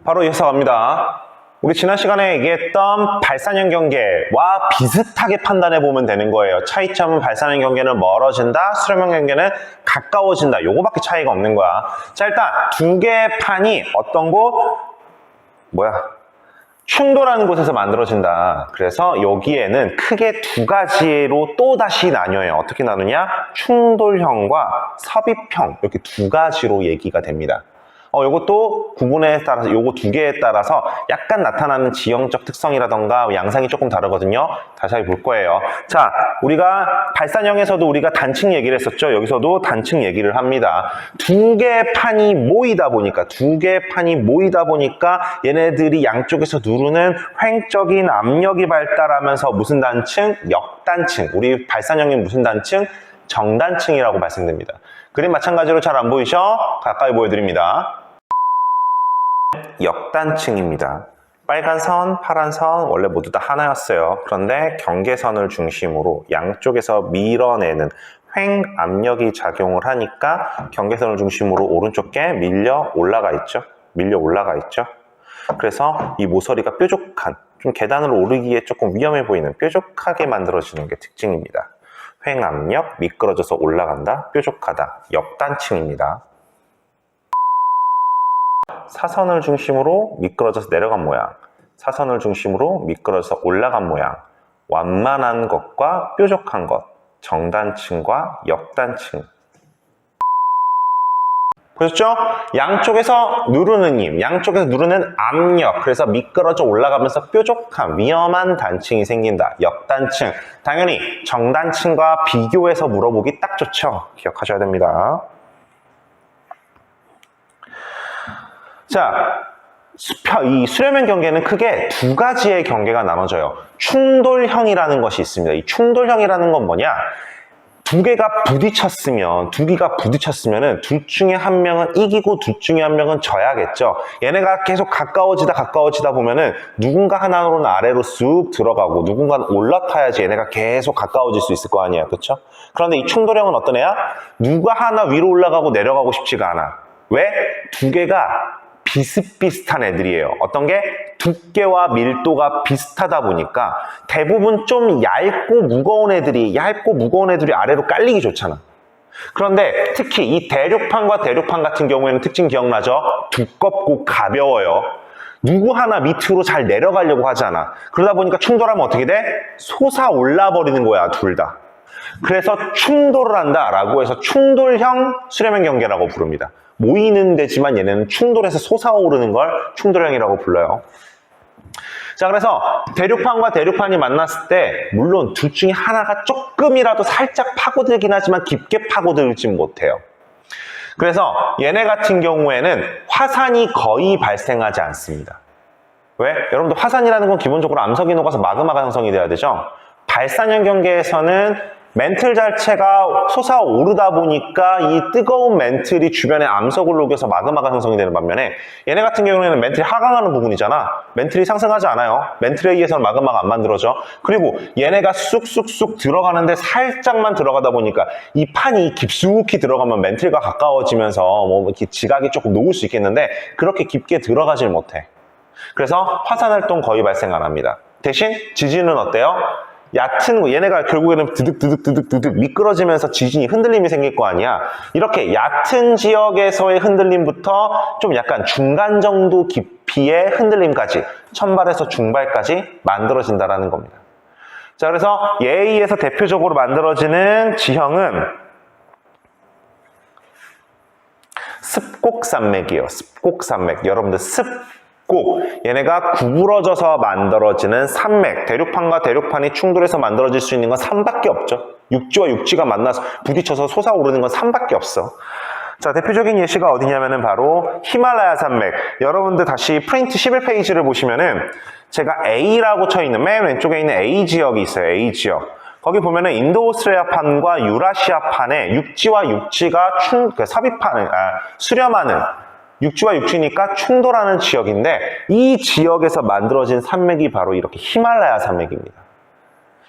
바로 이어서 갑니다. 우리 지난 시간에 얘기했던 발산형 경계와 비슷하게 판단해 보면 되는 거예요. 차이점은 발산형 경계는 멀어진다, 수렴형 경계는 가까워진다. 요거밖에 차이가 없는 거야. 자, 일단 두 개의 판이 어떤 곳? 충돌하는 곳에서 만들어진다. 그래서 여기에는 크게 두 가지로 또 다시 나뉘어요. 어떻게 나누냐? 충돌형과 섭입형, 이렇게 두 가지로 얘기가 됩니다. 요것도 구분에 따라서, 요거 두 개에 따라서 약간 나타나는 지형적 특성이라던가 양상이 조금 다르거든요. 다시 볼 거예요. 자, 우리가 발산형에서도 우리가 단층 얘기를 했었죠. 여기서도 단층 얘기를 합니다. 두 개의 판이 모이다 보니까 얘네들이 양쪽에서 누르는 횡적인 압력이 발달하면서 무슨 단층? 역단층. 우리 발산형이 무슨 단층? 정단층이라고 발생됩니다. 그림 마찬가지로 잘 안 보이죠? 가까이 보여드립니다. 역단층입니다. 빨간 선, 파란 선 원래 모두 다 하나였어요. 그런데 경계선을 중심으로 양쪽에서 밀어내는 횡 압력이 작용을 하니까 경계선을 중심으로 오른쪽 게 밀려 올라가 있죠. 그래서 이 모서리가 뾰족한, 좀 계단을 오르기에 조금 위험해 보이는 뾰족하게 만들어지는 게 특징입니다. 횡 압력, 미끄러져서 올라간다, 뾰족하다, 역단층입니다. 사선을 중심으로 미끄러져서 내려간 모양, 사선을 중심으로 미끄러져서 올라간 모양, 완만한 것과 뾰족한 것, 정단층과 역단층. 보셨죠? 양쪽에서 누르는 힘, 양쪽에서 누르는 압력, 그래서 미끄러져 올라가면서 뾰족한 위험한 단층이 생긴다. 역단층. 당연히 정단층과 비교해서 물어보기 딱 좋죠. 기억하셔야 됩니다. 자, 이 수렴형 경계는 크게 두 가지의 경계가 나눠져요. 충돌형이라는 것이 있습니다. 이 충돌형이라는 건 뭐냐? 두 개가 부딪혔으면 둘 중에 한 명은 이기고 둘 중에 한 명은 져야겠죠. 얘네가 계속 가까워지다 보면은 누군가 하나로는 아래로 쑥 들어가고 누군가는 올라타야지 얘네가 계속 가까워질 수 있을 거 아니에요. 그렇죠? 그런데 이 충돌형은 어떤 애야? 누가 하나 위로 올라가고 내려가고 싶지가 않아. 왜? 두 개가 비슷비슷한 애들이에요. 어떤 게? 두께와 밀도가 비슷하다 보니까 대부분 좀 얇고 무거운 애들이 아래로 깔리기 좋잖아. 그런데 특히 이 대륙판과 대륙판 같은 경우에는 특징 기억나죠? 두껍고 가벼워요. 누구 하나 밑으로 잘 내려가려고 하지 않아. 그러다 보니까 충돌하면 어떻게 돼? 솟아올라 버리는 거야, 둘 다. 그래서 충돌을 한다라고 해서 충돌형 수렴형 경계라고 부릅니다. 모이는 데지만 얘네는 충돌해서 솟아오르는 걸 충돌형이라고 불러요. 자, 그래서 대륙판과 대륙판이 만났을 때 물론 둘 중에 하나가 조금이라도 살짝 파고들긴 하지만 깊게 파고들진 못해요. 그래서 얘네 같은 경우에는 화산이 거의 발생하지 않습니다. 왜? 여러분들 화산이라는 건 기본적으로 암석이 녹아서 마그마가 형성이 돼야 되죠. 발산형 경계에서는 멘틀 자체가 솟아오르다 보니까 이 뜨거운 멘틀이 주변에 암석을 녹여서 마그마가 형성이 되는 반면에 얘네 같은 경우에는 멘틀이 하강하는 부분이잖아. 멘틀이 상승하지 않아요. 멘틀에 의해서는 마그마가 안 만들어져. 그리고 얘네가 쑥쑥쑥 들어가는데 살짝만 들어가다 보니까 이 판이 깊숙이 들어가면 멘틀과 가까워지면서 뭐 이렇게 지각이 조금 녹을 수 있겠는데 그렇게 깊게 들어가질 못해. 그래서 화산 활동 거의 발생 안 합니다. 대신 지진은 어때요? 얕은 얘네가 결국에는 드득 미끄러지면서 지진이 흔들림이 생길 거 아니야. 이렇게 얕은 지역에서의 흔들림부터 좀 약간 중간 정도 깊이의 흔들림까지 천발에서 중발까지 만들어진다라는 겁니다. 자, 그래서 얘에 의해서 대표적으로 만들어지는 지형은 습곡산맥이에요. 습곡산맥. 여러분들 얘네가 구부러져서 만들어지는 산맥, 대륙판과 대륙판이 충돌해서 만들어질 수 있는 건 산밖에 없죠. 육지와 육지가 만나서 부딪혀서 솟아오르는 건 산밖에 없어. 자, 대표적인 예시가 어디냐면은 바로 히말라야 산맥. 여러분들 다시 프린트 11페이지를 보시면은 제가 A라고 쳐있는 맨 왼쪽에 있는 A 지역이 있어요. A 지역. 거기 보면은 인도오스트레아판과 유라시아판에 육지와 육지가 수렴하는 육지와 육지니까 충돌하는 지역인데 이 지역에서 만들어진 산맥이 바로 이렇게 히말라야 산맥입니다.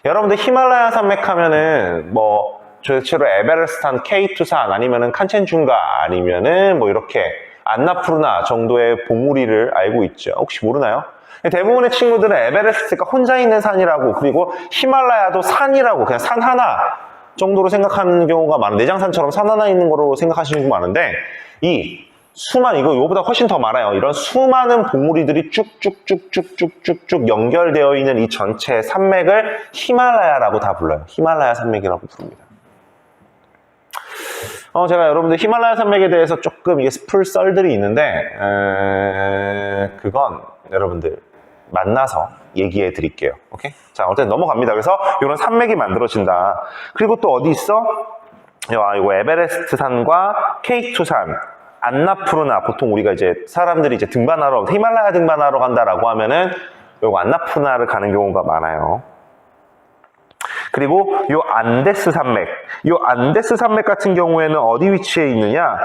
여러분들 히말라야 산맥 하면은 뭐 대체로 에베레스트산 K2산 아니면은 칸첸중가 아니면은 뭐 이렇게 안나푸르나 정도의 봉우리를 알고 있죠. 혹시 모르나요? 대부분의 친구들은 에베레스트가 혼자 있는 산이라고, 그리고 히말라야도 산이라고, 그냥 산 하나 정도로 생각하는 경우가 많은데, 내장산처럼 산 하나 있는 거로 생각하시는 경우가 많은데, 이 이거보다 훨씬 더 많아요. 이런 수많은 봉우리들이 쭉쭉쭉쭉쭉쭉쭉 연결되어 있는 이 전체 산맥을 히말라야라고 다 불러요. 히말라야 산맥이라고 부릅니다. 제가 여러분들 히말라야 산맥에 대해서 조금 이게 풀썰들이 있는데, 그건 여러분들 만나서 얘기해 드릴게요. 오케이? 자, 어쨌든 넘어갑니다. 그래서 이런 산맥이 만들어진다. 그리고 또 어디 있어? 이거 에베레스트 산과 K2 산, 안나푸르나, 보통 우리가 이제 사람들이 이제 등반하러, 히말라야 등반하러 간다라고 하면은 요거 안나푸르나를 가는 경우가 많아요. 그리고 요 안데스 산맥, 같은 경우에는 어디 위치해 있느냐?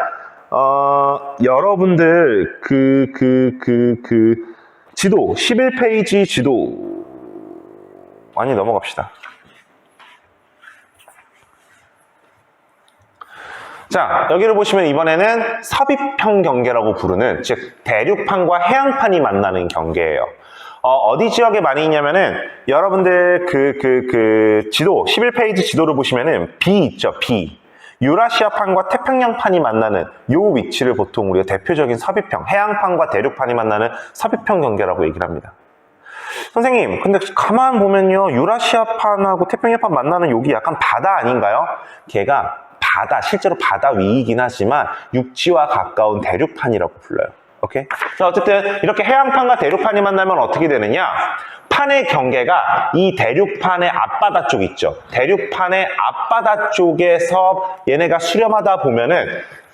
여러분들 지도 11페이지 지도 많이 넘어갑시다. 자, 여기를 보시면 이번에는 섭입형 경계라고 부르는, 즉 대륙판과 해양판이 만나는 경계예요. 어디 지역에 많이 있냐면은 여러분들 지도 11페이지 지도를 보시면은 B 있죠, B. 유라시아판과 태평양판이 만나는 요 위치를 보통 우리가 대표적인 섭입형, 해양판과 대륙판이 만나는 섭입형 경계라고 얘기를 합니다. 선생님, 근데 가만 보면요, 유라시아판하고 태평양판 만나는 여기 약간 바다 아닌가요? 걔가 실제로 바다 위이긴 하지만 육지와 가까운 대륙판이라고 불러요. 오케이? 자, 어쨌든 이렇게 해양판과 대륙판이 만나면 어떻게 되느냐? 판의 경계가 이 대륙판의 앞바다 쪽 있죠. 대륙판의 앞바다 쪽에서 얘네가 수렴하다 보면은,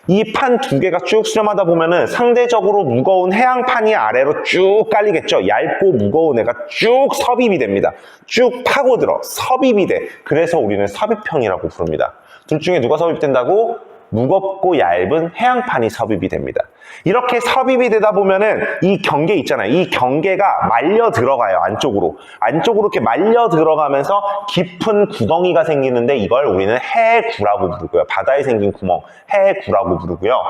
이 판 두 개가 쭉 수렴하다 보면은 상대적으로 무거운 해양판이 아래로 쭉 깔리겠죠. 얇고 무거운 애가 쭉 섭입이 됩니다. 쭉 파고들어 섭입이 돼. 그래서 우리는 섭입형이라고 부릅니다. 둘 중에 누가 섭입된다고? 무겁고 얇은 해양판이 섭입이 됩니다. 이렇게 섭입이 되다 보면은 이 경계 있잖아요. 이 경계가 말려 들어가요. 안쪽으로 이렇게 말려 들어가면서 깊은 구덩이가 생기는데, 이걸 우리는 해구라고 부르고요. 바다에 생긴 구멍, 해구라고 부르고요.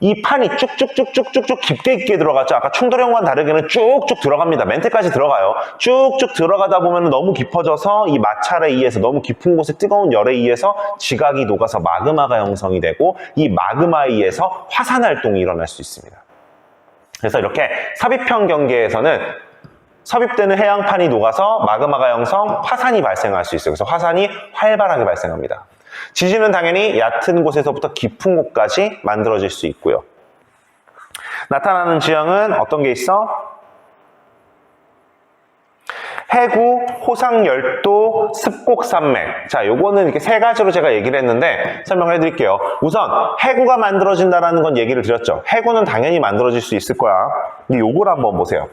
이 판이 쭉쭉쭉쭉쭉쭉 깊게 들어가죠. 아까 충돌형과는 다르게는 쭉쭉 들어갑니다. 멘트까지 들어가요. 쭉쭉 들어가다 보면 너무 깊어져서 이 마찰에 의해서, 너무 깊은 곳에 뜨거운 열에 의해서 지각이 녹아서 마그마가 형성이 되고, 이 마그마에 의해서 화산 활동이 일어날 수 있습니다. 그래서 이렇게 섭입형 경계에서는 섭입되는 해양판이 녹아서 마그마가 형성, 화산이 발생할 수 있어요. 그래서 화산이 활발하게 발생합니다. 지진은 당연히 얕은 곳에서부터 깊은 곳까지 만들어질 수 있고요. 나타나는 지형은 어떤 게 있어? 해구, 호상열도, 습곡산맥. 자, 요거는 이렇게 세 가지로 제가 얘기를 했는데 설명을 해드릴게요. 우선 해구가 만들어진다는 건 얘기를 드렸죠. 해구는 당연히 만들어질 수 있을 거야. 근데 요걸 한번 보세요.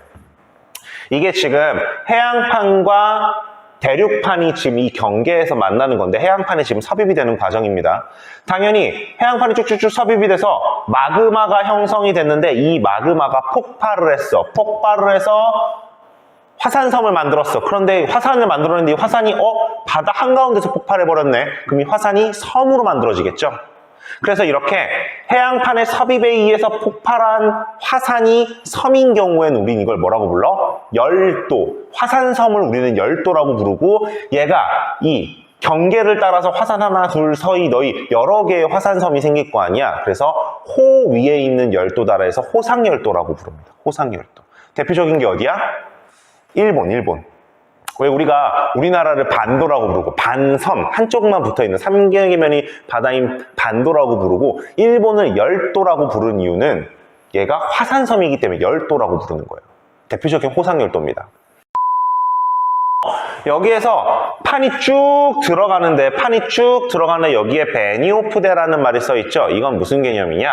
이게 지금 해양판과 대륙판이 지금 이 경계에서 만나는 건데, 해양판이 지금 섭입이 되는 과정입니다. 당연히 해양판이 쭉쭉쭉 섭입이 돼서 마그마가 형성이 됐는데, 이 마그마가 폭발을 해서 화산섬을 만들었어. 그런데 화산을 만들었는데 이 화산이 바다 한가운데서 폭발해버렸네. 그럼 이 화산이 섬으로 만들어지겠죠. 그래서 이렇게 해양판의 섭입에 의해서 폭발한 화산이 섬인 경우에는 우리는 이걸 뭐라고 불러? 열도. 화산섬을 우리는 열도라고 부르고, 얘가 이 경계를 따라서 화산 하나, 둘, 서이, 너희 여러 개의 화산섬이 생길 거 아니야. 그래서 호 위에 있는 열도다라 해서 호상열도라고 부릅니다. 호상열도. 대표적인 게 어디야? 일본. 왜 우리나라를 반도라고 부르고, 반섬, 한쪽만 붙어있는 삼개의 면이 바다인 반도라고 부르고, 일본을 열도라고 부르는 이유는 얘가 화산섬이기 때문에 열도라고 부르는 거예요. 대표적인 호상열도입니다. 여기에서 판이 쭉 들어가는데 여기에 베니오프데라는 말이 써있죠. 이건 무슨 개념이냐?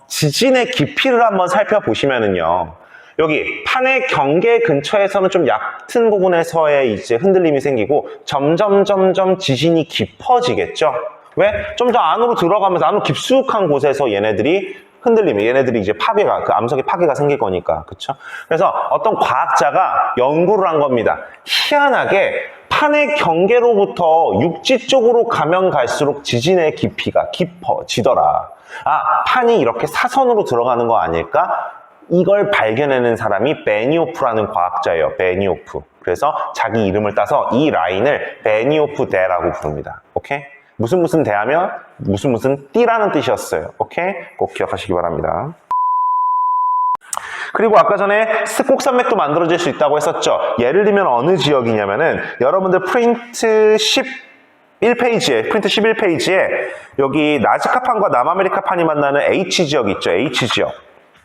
지진의 깊이를 한번 살펴보시면은요, 여기 판의 경계 근처에서는 좀 얕은 부분에서의 이제 흔들림이 생기고, 점점 지진이 깊어지겠죠. 왜? 좀 더 안으로 들어가면서, 안으로 깊숙한 곳에서 얘네들이 흔들리면 얘네들이 이제 파괴가, 그 암석에 파괴가 생길 거니까. 그쵸? 그래서 어떤 과학자가 연구를 한 겁니다. 희한하게 판의 경계로부터 육지 쪽으로 가면 갈수록 지진의 깊이가 깊어지더라. 아, 판이 이렇게 사선으로 들어가는 거 아닐까? 이걸 발견해낸 사람이 베니오프라는 과학자예요. 베니오프. 그래서 자기 이름을 따서 이 라인을 베니오프 대라고 부릅니다. 오케이? 무슨 대하면 무슨 띠라는 뜻이었어요. 오케이? 꼭 기억하시기 바랍니다. 그리고 아까 전에 스콕산맥도 만들어질 수 있다고 했었죠. 예를 들면 어느 지역이냐면은 여러분들 프린트 11페이지에 여기 나즈카판과 남아메리카판이 만나는 H지역 있죠. H지역.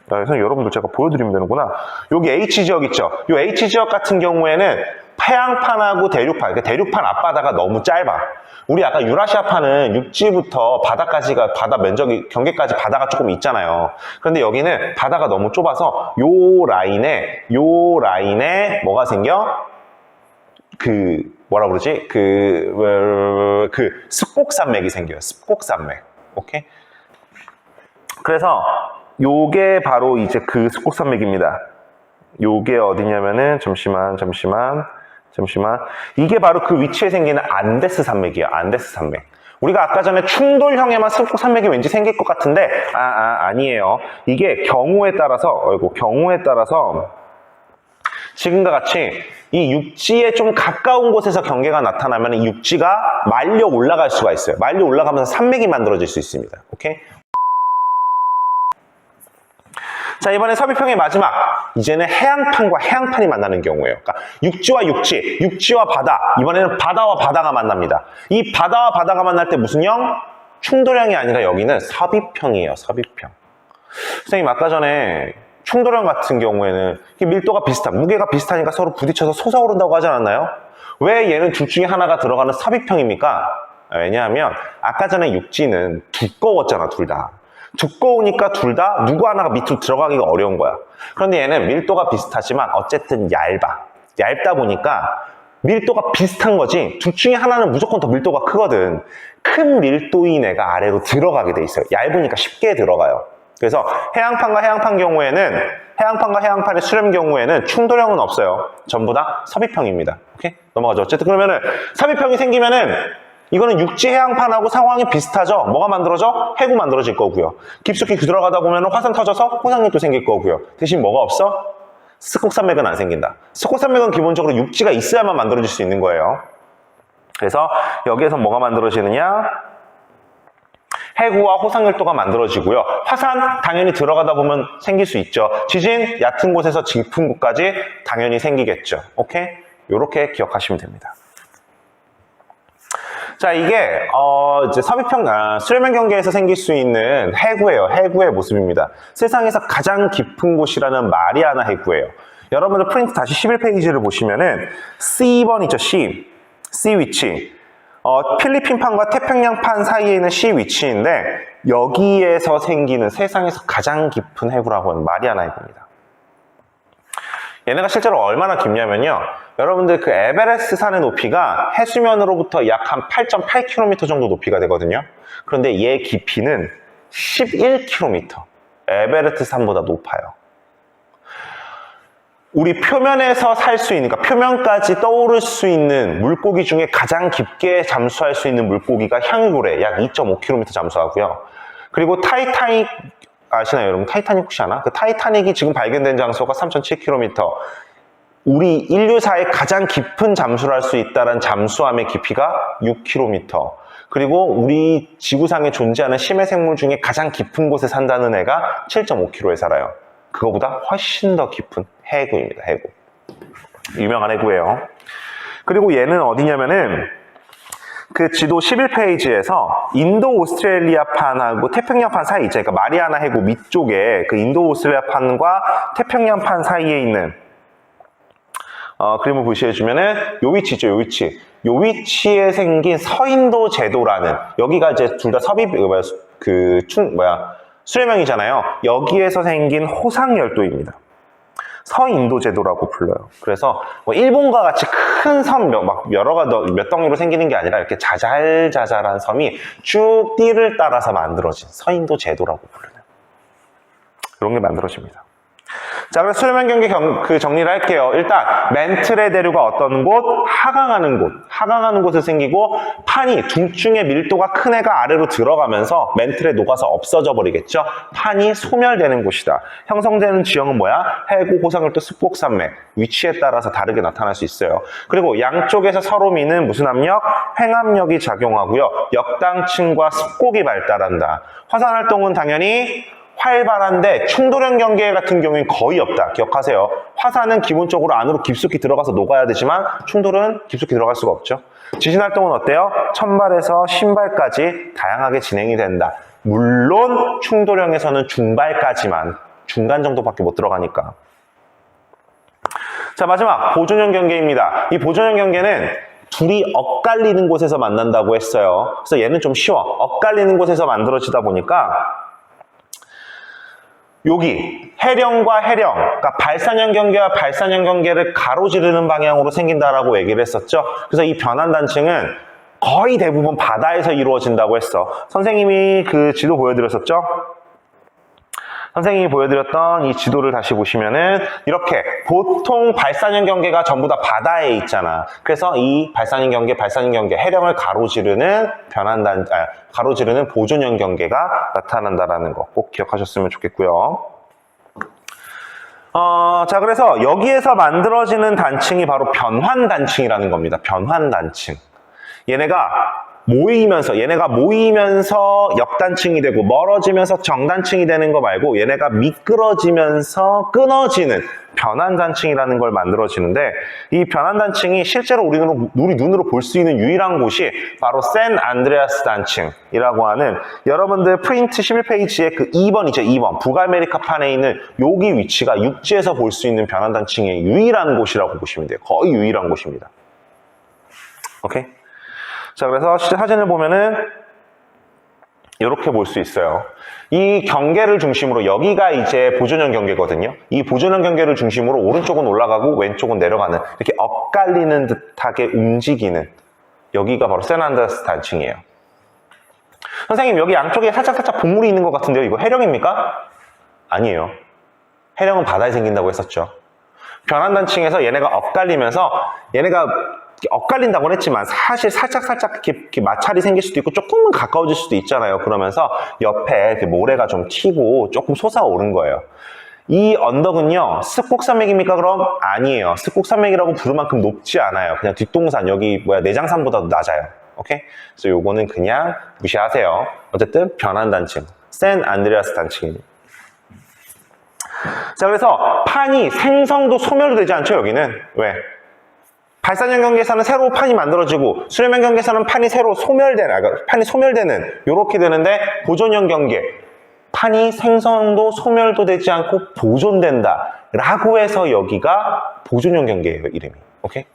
그래서 여러분들 제가 보여드리면 되는구나. 여기 H지역 있죠. 이 H지역 같은 경우에는 해양판하고 대륙판, 그러니까 대륙판 앞바다가 너무 짧아. 우리 아까 유라시아판은 육지부터 바다까지가, 바다 면적이, 경계까지 바다가 조금 있잖아요. 그런데 여기는 바다가 너무 좁아서 요 라인에 뭐가 생겨? 습곡산맥이 생겨요. 습곡산맥. 오케이? 그래서 요게 바로 이제 그 습곡산맥입니다. 요게 어디냐면은, 잠시만. 이게 바로 그 위치에 생기는 안데스 산맥이에요. 안데스 산맥. 우리가 아까 전에 충돌형에만 습곡산맥이 왠지 생길 것 같은데, 아니에요. 이게 경우에 따라서, 지금과 같이 이 육지에 좀 가까운 곳에서 경계가 나타나면 이 육지가 말려 올라갈 수가 있어요. 말려 올라가면서 산맥이 만들어질 수 있습니다. 오케이? 자, 이번에 섭입형의 마지막. 이제는 해안판과 해양판이 만나는 경우예요. 그러니까 육지와 육지와 바다. 이번에는 바다와 바다가 만납니다. 이 바다와 바다가 만날 때 무슨 형? 충돌형이 아니라 여기는 섭입형이에요. 섭입형. 선생님, 아까 전에 충돌형 같은 경우에는 밀도가 무게가 비슷하니까 서로 부딪혀서 솟아오른다고 하지 않았나요? 왜 얘는 둘 중에 하나가 들어가는 섭입형입니까? 왜냐하면 아까 전에 육지는 두꺼웠잖아, 둘 다. 두꺼우니까 둘 다 누구 하나가 밑으로 들어가기가 어려운 거야. 그런데 얘는 밀도가 비슷하지만 어쨌든 얇다 보니까 밀도가 비슷한 거지 둘 중에 하나는 무조건 더 밀도가 크거든. 큰 밀도인 애가 아래로 들어가게 돼 있어요. 얇으니까 쉽게 들어가요. 그래서 해양판과 해양판의 수렴 경우에는 충돌형은 없어요. 전부 다 섭입형입니다. 오케이? 넘어가죠. 어쨌든 그러면은 섭입형이 생기면은 이거는 육지 해양판하고 상황이 비슷하죠. 뭐가 만들어져? 해구 만들어질 거고요. 깊숙이 들어가다 보면 화산 터져서 호상력도 생길 거고요. 대신 뭐가 없어? 습곡산맥은 안 생긴다. 습곡산맥은 기본적으로 육지가 있어야만 만들어질 수 있는 거예요. 그래서 여기에서 뭐가 만들어지느냐? 해구와 호상열도가 만들어지고요. 화산 당연히 들어가다 보면 생길 수 있죠. 지진 얕은 곳에서 깊은 곳까지 당연히 생기겠죠. 오케이? 요렇게 기억하시면 됩니다. 자, 이게 이제 섭입형, 수렴형 경계에서 생길 수 있는 해구예요. 해구의 모습입니다. 세상에서 가장 깊은 곳이라는 마리아나 해구예요. 여러분들 프린트 다시 11페이지를 보시면은 C번 있죠, C 위치. 필리핀판과 태평양판 사이에 있는 C 위치인데 여기에서 생기는 세상에서 가장 깊은 해구라고 하는 마리아나 해구입니다. 얘네가 실제로 얼마나 깊냐면요. 여러분들 그 에베레스트 산의 높이가 해수면으로부터 약 한 8.8km 정도 높이가 되거든요. 그런데 얘 깊이는 11km. 에베레스트 산보다 높아요. 우리 표면에서 살 수 있는, 그러니까 표면까지 떠오를 수 있는 물고기 중에 가장 깊게 잠수할 수 있는 물고기가 향유고래, 약 2.5km 잠수하고요. 그리고 타이타닉, 아시나요, 여러분? 타이타닉 혹시 아나? 그 타이타닉이 지금 발견된 장소가 3.7km. 우리 인류사의 가장 깊은 잠수를 할 수 있다는 잠수함의 깊이가 6km. 그리고 우리 지구상에 존재하는 심해 생물 중에 가장 깊은 곳에 산다는 애가 7.5km에 살아요. 그거보다 훨씬 더 깊은 해구입니다. 해구. 유명한 해구예요. 그리고 얘는 어디냐면은 그 지도 11페이지에서 인도 오스트레일리아판하고 태평양판 사이 있죠. 그러니까 마리아나 해구 밑쪽에 그 인도 오스트레일리아판과 태평양판 사이에 있는 그림을 보시면은 요 위치 있죠. 요 위치. 요 위치에 생긴 서인도 제도라는, 여기가 이제 둘 다 섭입 수렴형이잖아요. 여기에서 생긴 호상열도입니다. 서인도 제도라고 불러요. 그래서 뭐 일본과 같이 큰 섬 몇 덩이로 생기는 게 아니라 이렇게 자잘자잘한 섬이 쭉 띠를 따라서 만들어진 서인도 제도라고 불러요. 이런 게 만들어집니다. 자, 그래서 수렴형 경계 정리를 할게요. 일단 멘틀의 대류가 어떤 곳? 하강하는 곳. 하강하는 곳에 생기고 판이 둘 중에 밀도가 큰 애가 아래로 들어가면서 멘틀에 녹아서 없어져 버리겠죠. 판이 소멸되는 곳이다. 형성되는 지형은 뭐야? 해구, 호상열도, 습곡산맥. 위치에 따라서 다르게 나타날 수 있어요. 그리고 양쪽에서 서로 미는 무슨 압력? 횡압력이 작용하고요. 역당층과 습곡이 발달한다. 화산활동은 당연히 활발한데 충돌형 경계 같은 경우엔 거의 없다. 기억하세요. 화산은 기본적으로 안으로 깊숙이 들어가서 녹아야 되지만 충돌은 깊숙이 들어갈 수가 없죠. 지진활동은 어때요? 천발에서 신발까지 다양하게 진행이 된다. 물론 충돌형에서는 중발까지만, 중간 정도밖에 못 들어가니까. 자, 마지막 보존형 경계입니다. 이 보존형 경계는 둘이 엇갈리는 곳에서 만난다고 했어요. 그래서 얘는 좀 쉬워. 엇갈리는 곳에서 만들어지다 보니까 여기 해령과 해령, 그러니까 발산형 경계와 발산형 경계를 가로지르는 방향으로 생긴다라고 얘기를 했었죠. 그래서 이 변환단층은 거의 대부분 바다에서 이루어진다고 했어. 선생님이 그 지도 보여드렸었죠? 선생님이 보여드렸던 이 지도를 다시 보시면은 이렇게 보통 발산형 경계가 전부 다 바다에 있잖아. 그래서 이 발산형 경계, 해령을 가로지르는 가로지르는 보존형 경계가 나타난다라는 거 꼭 기억하셨으면 좋겠고요. 자, 그래서 여기에서 만들어지는 단층이 바로 변환단층이라는 겁니다. 변환단층. 얘네가 모이면서 역단층이 되고 멀어지면서 정단층이 되는 거 말고 얘네가 미끄러지면서 끊어지는 변환단층이라는 걸 만들어지는데 이 변환단층이 실제로 우리 눈으로 볼 수 있는 유일한 곳이 바로 샌 안드레아스 단층이라고 하는 여러분들 프린트 11페이지에 그 2번이죠. 2번. 북아메리카판에 있는 여기 위치가 육지에서 볼 수 있는 변환단층의 유일한 곳이라고 보시면 돼요. 거의 유일한 곳입니다. 오케이? 자, 그래서 사진을 보면은 이렇게 볼 수 있어요. 이 경계를 중심으로 여기가 이제 보존형 경계거든요. 이 보존형 경계를 중심으로 오른쪽은 올라가고 왼쪽은 내려가는 이렇게 엇갈리는 듯하게 움직이는 여기가 바로 샌안드레아스 단층이에요. 선생님, 여기 양쪽에 살짝 봉우리 있는 것 같은데요. 이거 해령입니까? 아니에요. 해령은 바다에 생긴다고 했었죠. 변환단층에서 얘네가 엇갈리면서 얘네가 엇갈린다고는 했지만 사실 살짝 이렇게 마찰이 생길 수도 있고 조금은 가까워질 수도 있잖아요. 그러면서 옆에 이렇게 모래가 좀 튀고 조금 솟아오른 거예요. 이 언덕은요, 습곡산맥입니까? 그럼 아니에요. 습곡산맥이라고 부를 만큼 높지 않아요. 그냥 뒷동산, 여기 내장산보다도 낮아요. 오케이? 그래서 요거는 그냥 무시하세요. 어쨌든 변환단층, 샌 안드레아스 단층입니다. 자, 그래서 판이 생성도 소멸도 되지 않죠, 여기는. 왜? 발산형 경계에서는 새로 판이 만들어지고 수렴형 경계에서는 판이 새로 소멸되는 이렇게 되는데 보존형 경계 판이 생성도 소멸도 되지 않고 보존된다 라고 해서 여기가 보존형 경계예요, 이름이. 오케이?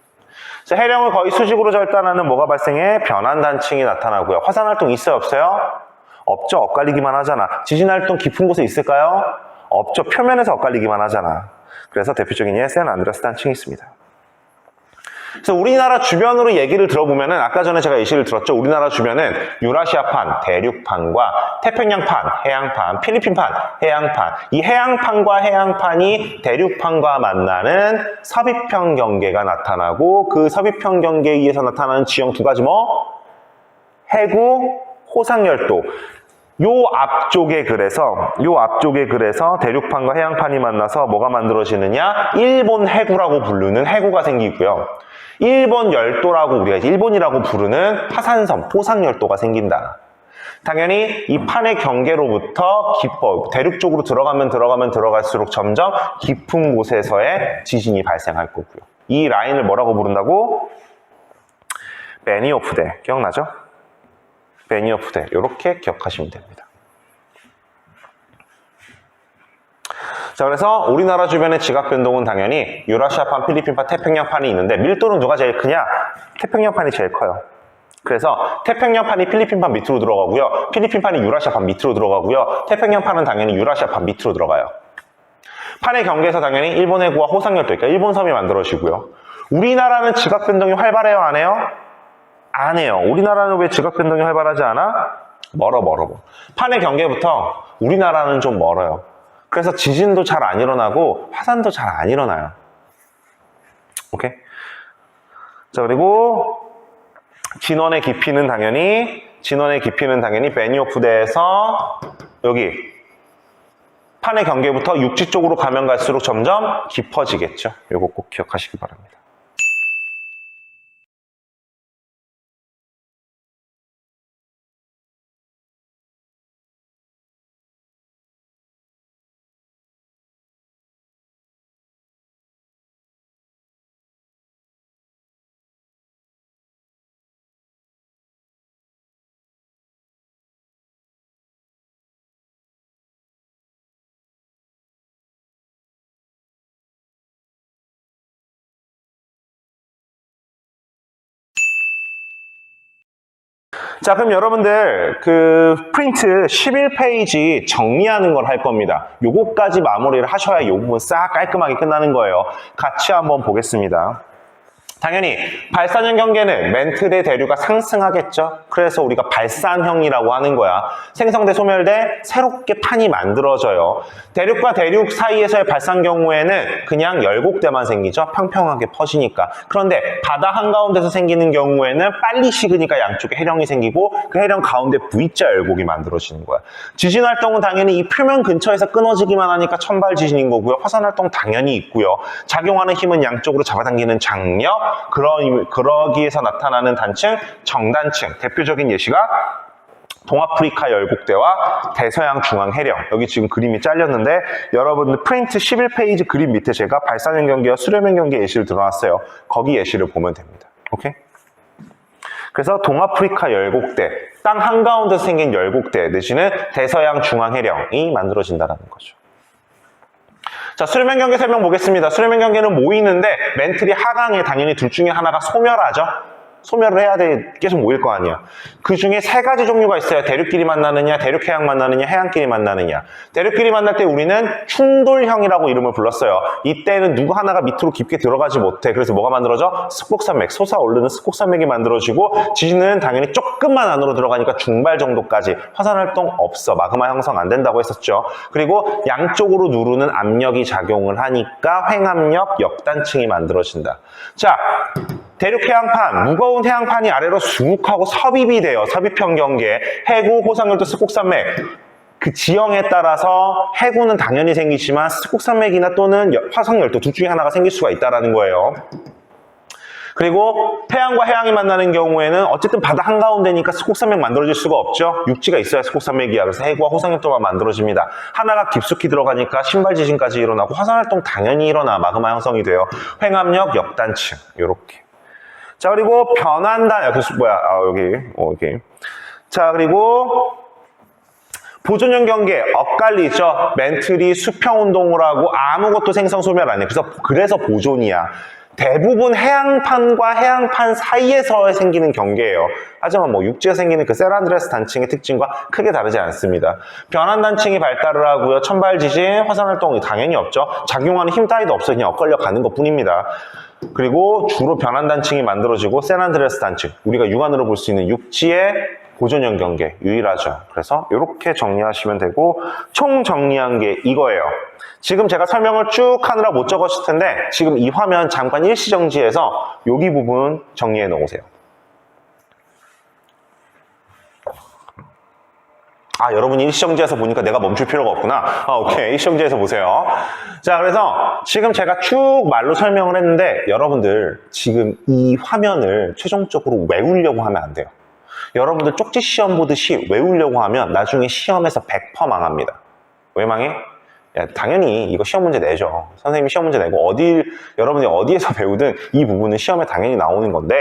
그래서 해령을 거의 수직으로 절단하는 뭐가 발생해? 변환단층이 나타나고요. 화산활동 있어요, 없어요? 없죠. 엇갈리기만 하잖아. 지진활동 깊은 곳에 있을까요? 없죠. 표면에서 엇갈리기만 하잖아. 그래서 대표적인 예, 샌 안드레아스 단층이 있습니다. 그래서 우리나라 주변으로 얘기를 들어보면은 아까 전에 제가 예시를 들었죠. 우리나라 주변은 유라시아판, 대륙판과 태평양판, 해양판, 필리핀판, 해양판. 이 해양판과 해양판이 대륙판과 만나는 섭입형 경계가 나타나고 그 섭입형 경계에 의해서 나타나는 지형 두 가지 뭐? 해구, 호상열도. 요 앞쪽에 그래서 대륙판과 해양판이 만나서 뭐가 만들어지느냐? 일본 해구라고 부르는 해구가 생기고요. 일본 열도라고 우리가 일본이라고 부르는 화산섬, 호상열도가 생긴다. 당연히 이 판의 경계로부터 대륙 쪽으로 들어갈수록 점점 깊은 곳에서의 지진이 발생할 거고요. 이 라인을 뭐라고 부른다고? 베니오프대. 기억나죠? 베니오프대. 이렇게 기억하시면 됩니다. 자, 그래서 우리나라 주변의 지각 변동은 당연히 유라시아판, 필리핀판, 태평양판이 있는데 밀도는 누가 제일 크냐? 태평양판이 제일 커요. 그래서 태평양판이 필리핀판 밑으로 들어가고요. 필리핀판이 유라시아판 밑으로 들어가고요. 태평양판은 당연히 유라시아판 밑으로 들어가요. 판의 경계에서 당연히 일본 해구와 호상열도, 그러니까 일본 섬이 만들어지고요. 우리나라는 지각 변동이 활발해요, 안 해요? 안 해요. 우리나라는 왜 지각 변동이 활발하지 않아? 멀어. 판의 경계부터 우리나라는 좀 멀어요. 그래서 지진도 잘 안 일어나고 화산도 잘 안 일어나요. 오케이? 자, 그리고 진원의 깊이는 당연히 베니오프대에서 여기 판의 경계부터 육지 쪽으로 가면 갈수록 점점 깊어지겠죠. 이거 꼭 기억하시기 바랍니다. 자, 그럼 여러분들 그 프린트 11페이지 정리하는 걸 할 겁니다. 요거까지 마무리를 하셔야 이 부분 싹 깔끔하게 끝나는 거예요. 같이 한번 보겠습니다. 당연히 발산형 경계는 멘틀의 대류가 상승하겠죠. 그래서 우리가 발산형이라고 하는 거야. 생성대, 소멸돼 새롭게 판이 만들어져요. 대륙과 대륙 사이에서의 발산 경우에는 그냥 열곡대만 생기죠. 평평하게 퍼지니까. 그런데 바다 한가운데서 생기는 경우에는 빨리 식으니까 양쪽에 해령이 생기고 그 해령 가운데 V자 열곡이 만들어지는 거야. 지진 활동은 당연히 이 표면 근처에서 끊어지기만 하니까 천발 지진인 거고요. 화산 활동 당연히 있고요. 작용하는 힘은 양쪽으로 잡아당기는 장력, 그러기에서 나타나는 단층, 정단층. 대표적인 예시가 동아프리카 열곡대와 대서양 중앙 해령. 여기 지금 그림이 잘렸는데 여러분들 프린트 11페이지 그림 밑에 제가 발산형 경계와 수렴형 경계 예시를 들어놨어요. 거기 예시를 보면 됩니다. 오케이? 그래서 동아프리카 열곡대, 땅 한가운데서 생긴 열곡대 내지는 대서양 중앙 해령이 만들어진다는 거죠. 자, 수렴형 경계 설명 보겠습니다. 수렴형 경계는 모이는데 멘틀이 하강에 당연히 둘 중에 하나가 소멸하죠. 소멸을 해야 돼, 계속 모일 거 아니야. 그 중에 세 가지 종류가 있어요. 대륙끼리 만나느냐, 대륙해양 만나느냐, 해양끼리 만나느냐. 대륙끼리 만날 때 우리는 충돌형이라고 이름을 불렀어요. 이때는 누구 하나가 밑으로 깊게 들어가지 못해. 그래서 뭐가 만들어져? 습곡산맥, 솟아오르는 습곡산맥이 만들어지고, 지진은 당연히 조금만 안으로 들어가니까 중발 정도까지 화산활동 없어. 마그마 형성 안 된다고 했었죠. 그리고 양쪽으로 누르는 압력이 작용을 하니까 횡압력, 역단층이 만들어진다. 자, 대륙 해양판, 무거운 해양판이 아래로 수묵하고 섭입이 돼요. 섭입형 경계, 해구, 호상열도, 습곡산맥. 그 지형에 따라서 해구는 당연히 생기지만 습곡산맥이나 또는 화성열도 둘 중에 하나가 생길 수가 있다는 거예요. 그리고 해양과 해양이 만나는 경우에는 어쨌든 바다 한가운데니까 습곡산맥 만들어질 수가 없죠. 육지가 있어야 습곡산맥이야. 그래서 해구와 호상열도만 만들어집니다. 하나가 깊숙이 들어가니까 신발 지진까지 일어나고 화산활동 당연히 일어나 마그마 형성이 돼요. 횡압력, 역단층 요렇게. 자, 그리고 변환단, 여기. 자, 그리고 보존형 경계, 엇갈리죠. 멘틀이 수평 운동을 하고 아무것도 생성 소멸 안 해. 그래서 보존이야. 대부분 해양판과 해양판 사이에서 생기는 경계예요. 하지만 뭐 육지에 생기는 그 세란드레스 단층의 특징과 크게 다르지 않습니다. 변환 단층이 발달을 하고요. 천발 지진, 화산 활동이 당연히 없죠. 작용하는 힘 따위도 없어. 그냥 엇갈려 가는 것 뿐입니다. 그리고 주로 변환 단층이 만들어지고 세란드레스 단층, 우리가 육안으로 볼 수 있는 육지의 보존형 경계 유일하죠. 그래서 이렇게 정리하시면 되고, 총 정리한 게 이거예요. 지금 제가 설명을 쭉 하느라 못 적었을 텐데 지금 이 화면 잠깐 일시정지해서 여기 부분 정리해 놓으세요. 아, 여러분이 일시정지해서 보니까 내가 멈출 필요가 없구나. 오케이. 일시정지해서 보세요. 자, 그래서 지금 제가 쭉 말로 설명을 했는데 여러분들 지금 이 화면을 최종적으로 외우려고 하면 안 돼요. 여러분들 쪽지 시험 보듯이 외우려고 하면 나중에 시험에서 100% 망합니다. 왜 망해? 야, 당연히 이거 시험 문제 내죠. 선생님이 시험 문제 내고 여러분이 어디에서 배우든 이 부분은 시험에 당연히 나오는 건데,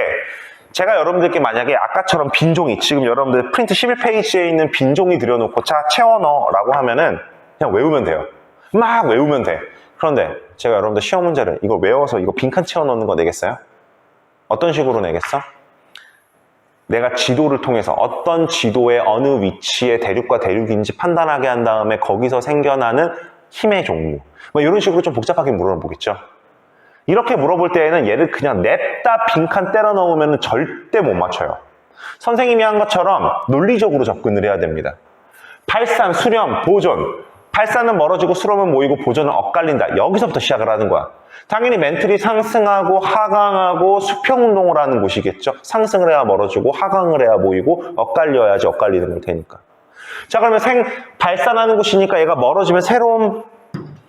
제가 여러분들께 만약에 아까처럼 빈종이, 지금 여러분들 프린트 11페이지에 있는 빈종이 들여놓고 자, 채워 넣어라고 하면은 그냥 외우면 돼요. 막 외우면 돼. 그런데 제가 여러분들 시험 문제를 이걸 외워서 이거 빈칸 채워 넣는 거 내겠어요? 어떤 식으로 내겠어? 내가 지도를 통해서 어떤 지도의 어느 위치에 대륙과 대륙인지 판단하게 한 다음에 거기서 생겨나는 힘의 종류, 뭐 이런 식으로 좀 복잡하게 물어보겠죠. 이렇게 물어볼 때에는 얘를 그냥 냅다 빈칸 때려 넣으면 절대 못 맞춰요. 선생님이 한 것처럼 논리적으로 접근을 해야 됩니다. 발산, 수렴, 보존, 발산은 멀어지고 수렴은 모이고 보존은 엇갈린다. 여기서부터 시작을 하는 거야. 당연히 멘틀이 상승하고 하강하고 수평운동을 하는 곳이겠죠. 상승을 해야 멀어지고 하강을 해야 모이고 엇갈려야지 엇갈리는 걸 테니까. 자, 그러면 발산하는 곳이니까 얘가 멀어지면 새로운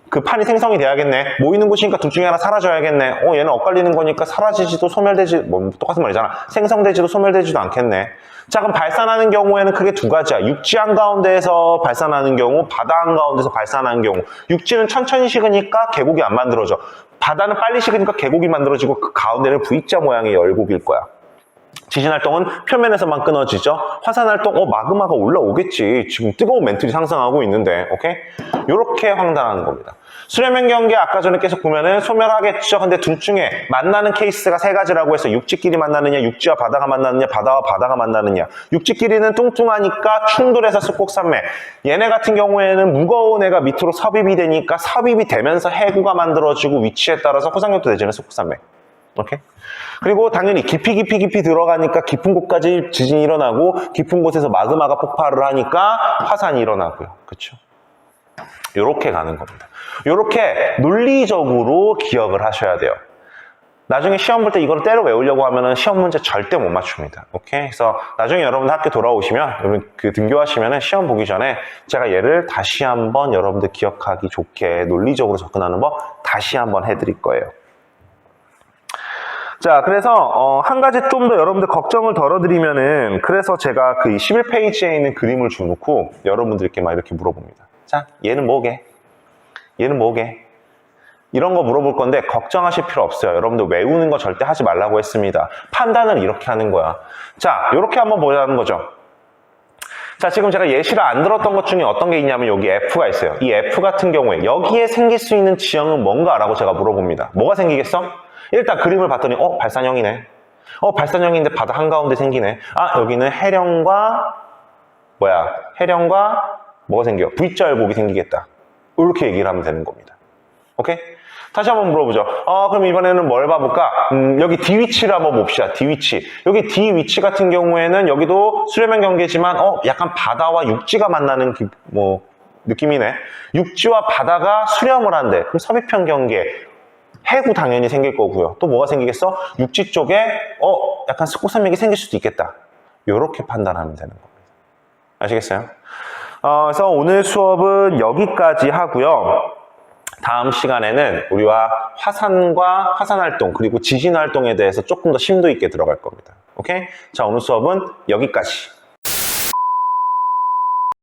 그 판이 생성이 돼야겠네. 모이는 곳이니까 둘 중에 하나 사라져야겠네. 얘는 엇갈리는 거니까 사라지지도 소멸되지, 뭐 똑같은 말이잖아. 생성되지도 소멸되지도 않겠네. 자, 그럼 발산하는 경우에는 크게 두 가지야. 육지 한가운데에서 발산하는 경우, 바다 한가운데서 발산하는 경우. 육지는 천천히 식으니까 계곡이 안 만들어져. 바다는 빨리 식으니까 계곡이 만들어지고 그 가운데는 V자 모양의 열곡일 거야. 지진활동은 표면에서만 끊어지죠. 화산활동, 마그마가 올라오겠지. 지금 뜨거운 멘틀이 상승하고 있는데, 오케이? 요렇게 황당하는 겁니다. 수렴형 경계 아까 전에 계속 보면은 소멸하겠죠. 근데 둘 중에 만나는 케이스가 세 가지라고 해서 육지끼리 만나느냐, 육지와 바다가 만나느냐, 바다와 바다가 만나느냐. 육지끼리는 뚱뚱하니까 충돌해서 습곡산맥. 얘네 같은 경우에는 무거운 애가 밑으로 섭입이 되니까 섭입이 되면서 해구가 만들어지고 위치에 따라서 호상력도 되지는 습곡산맥. 오케이? 그리고 당연히 깊이 들어가니까 깊은 곳까지 지진이 일어나고 깊은 곳에서 마그마가 폭발을 하니까 화산이 일어나고요. 그렇죠? 요렇게 가는 겁니다. 요렇게 논리적으로 기억을 하셔야 돼요. 나중에 시험 볼 때 이걸 때려 외우려고 하면은 시험 문제 절대 못 맞춥니다. 오케이? 그래서 나중에 여러분 학교 돌아오시면, 여러분 그 등교하시면은 시험 보기 전에 제가 얘를 다시 한번 여러분들 기억하기 좋게 논리적으로 접근하는 법 다시 한번 해드릴 거예요. 자, 그래서 한 가지 좀 더 여러분들 걱정을 덜어드리면은, 그래서 제가 그 11페이지에 있는 그림을 주놓고 여러분들께 막 이렇게 물어봅니다. 자, 얘는 뭐게? 얘는 뭐게? 이런 거 물어볼 건데 걱정하실 필요 없어요. 여러분들 외우는 거 절대 하지 말라고 했습니다. 판단을 이렇게 하는 거야. 자, 이렇게 한번 보자는 거죠. 자, 지금 제가 예시를 안 들었던 것 중에 어떤 게 있냐면 여기 F가 있어요. 이 F 같은 경우에 여기에 생길 수 있는 지형은 뭔가라고 제가 물어봅니다. 뭐가 생기겠어? 일단 그림을 봤더니 발산형이네. 발산형인데 바다 한가운데 생기네. 아, 여기는 해령과 뭐가 생겨? V자 열곡이 생기겠다. 이렇게 얘기를 하면 되는 겁니다. 오케이? 다시 한번 물어보죠. 그럼 이번에는 뭘 봐볼까? 여기 D 위치를 한번 봅시다. D 위치. 여기 D 위치 같은 경우에는 여기도 수렴형 경계지만 약간 바다와 육지가 만나는 느낌이네. 육지와 바다가 수렴을 한대. 그럼 섭입형 경계. 해구 당연히 생길 거고요. 또 뭐가 생기겠어? 육지 쪽에 약간 습곡산맥이 생길 수도 있겠다. 요렇게 판단하면 되는 겁니다. 아시겠어요? 그래서 오늘 수업은 여기까지 하고요. 다음 시간에는 우리와 화산과 화산활동 그리고 지진활동에 대해서 조금 더 심도 있게 들어갈 겁니다. 오케이? 자, 오늘 수업은 여기까지.